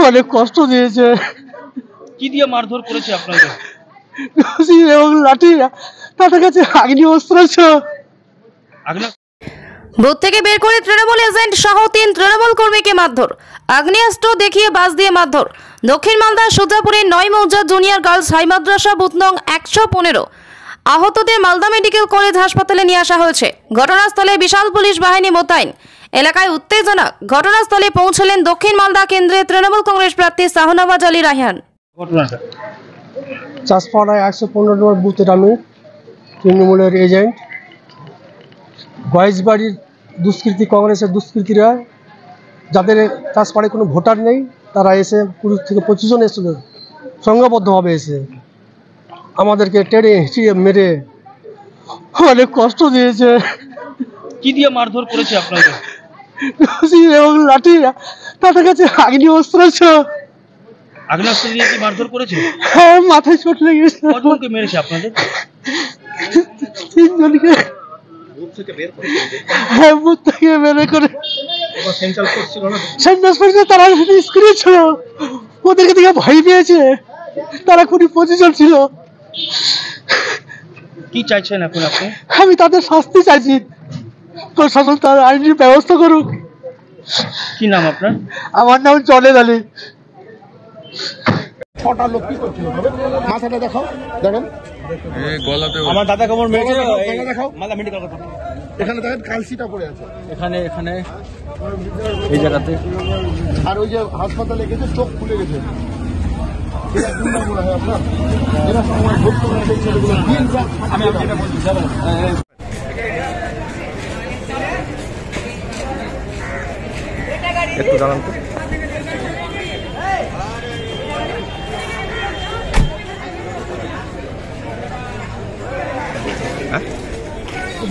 অনেক কষ্ট দিয়েছে। কি দিয়ে মারধর করেছে আপনাদের? এবং লাঠি, তাদের কাছে আগ্নেয় অস্ত্র ছিল। বুথ থেকে বের করে তৃণমূল এজেন্ট সহ 3 তৃণমূল কর্মীকে মারধর, আগ্নেয়াস্ত্র দেখিয়ে বাস দিয়ে মারধর। দক্ষিণ মালদার সুজাপুরের 9 মৌজা জুনিয়র গার্লস হাই মাদ্রাসা বুথ নং 115। আহতদের মালদা মেডিকেল কলেজ হাসপাতালে নিয়ে আসা হয়েছে। ঘটনাস্থলে বিশাল পুলিশ বাহিনী মোতায়েন। এলাকায় উত্তেজনা। ঘটনাস্থলে পৌঁছলেন দক্ষিণ মালদা কেন্দ্রের তৃণমূল কংগ্রেস প্রার্থী শাহনওয়াজ আলী রায়হান। ঘটনাটা চাষপাড়ায় 115 নম্বর বুথের আমি তৃণমূলের এজেন্ট। গয়েশবাড়ির দুষ্কৃতী, কংগ্রেসের দুষ্কৃতীরা, যাদের চাষপাড়ায় কোনো ভোটার নেই, তারা এসে 20 থেকে 25 জন এসেছিল সংঘবদ্ধভাবে এসে আমাদেরকে টেনে হিঁচিয়ে মেরে অনেক কষ্ট দিয়েছে। কি দিয়ে মারধর করেছে আপনাদের? এবং লাঠি, তাদের কাছে আগ্নেয় অস্ত্র ছিল। আগ্নেয়াস্ত্র দিয়ে কি মারধর করেছে? হ্যাঁ, মাথায় চোট লেগেছে। কতজনকে মেরেছে আপনাদের? 3 জনকে। হ্যাঁ, বুথ থেকে বের করে তারা স্ক্রিনে ছিল, ওদেরকে দেখে ভয় পেয়েছে। তারা খুবই পজিশন ছিল। কি চাইছেন এখন আপনি? আমি তাদের শাস্তি চাইছি, প্রশাসন তার আইনের ব্যবস্থা করুক। কি নাম আপনার? আমার নাম জলেদ আলী। 6টা লোক কি করছিল? মাথাটা দেখাও, দেখেন আমার দাদা কেমন মেরেছে? দেখাও, মালদা মেডিকেল কলেজ। এখানে দেখেন কালসিটা পড়ে আছে, এখানে এই জায়গাতে। আর ওই যে হাসপাতালে গেছে চোখ খুলে গেছে। আমি এটা বলছি, একটু জানান তো।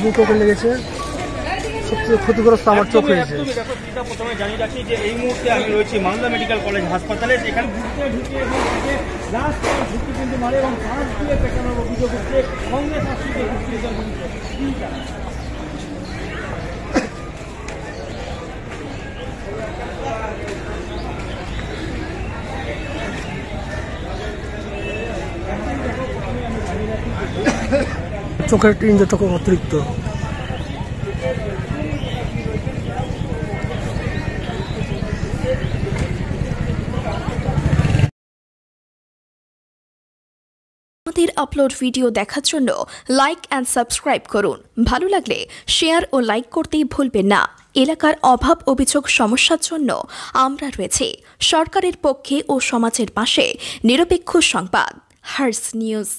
বুকে লেগেছে, সবচেয়ে ক্ষতিগ্রস্ত আমার চোখ হয়েছে। প্রথমে জানিয়ে রাখি যে এই মুহূর্তে আমি রয়েছি মালদা মেডিকেল কলেজ হাসপাতালে, যেখানে কিন্তু মারে এবং ফাঁস দিয়ে পেটানোর অভিযোগ হচ্ছে কংগ্রেস আশ্রিত দুষ্কৃতীদের বিরুদ্ধে। চোখের ইঞ্জটা খুব অতিরিক্ত। আমাদের আপলোড ভিডিও দেখার জন্য লাইক অ্যান্ড সাবস্ক্রাইব করুন। ভালো লাগলে শেয়ার ও লাইক করতেই ভুলবেন না। এলাকার অভাব অভিযোগ সমস্যার জন্য আমরা রয়েছি। সরকারের পক্ষে ও সমাজের পাশে নিরপেক্ষ সংবাদ, হার্স নিউজ।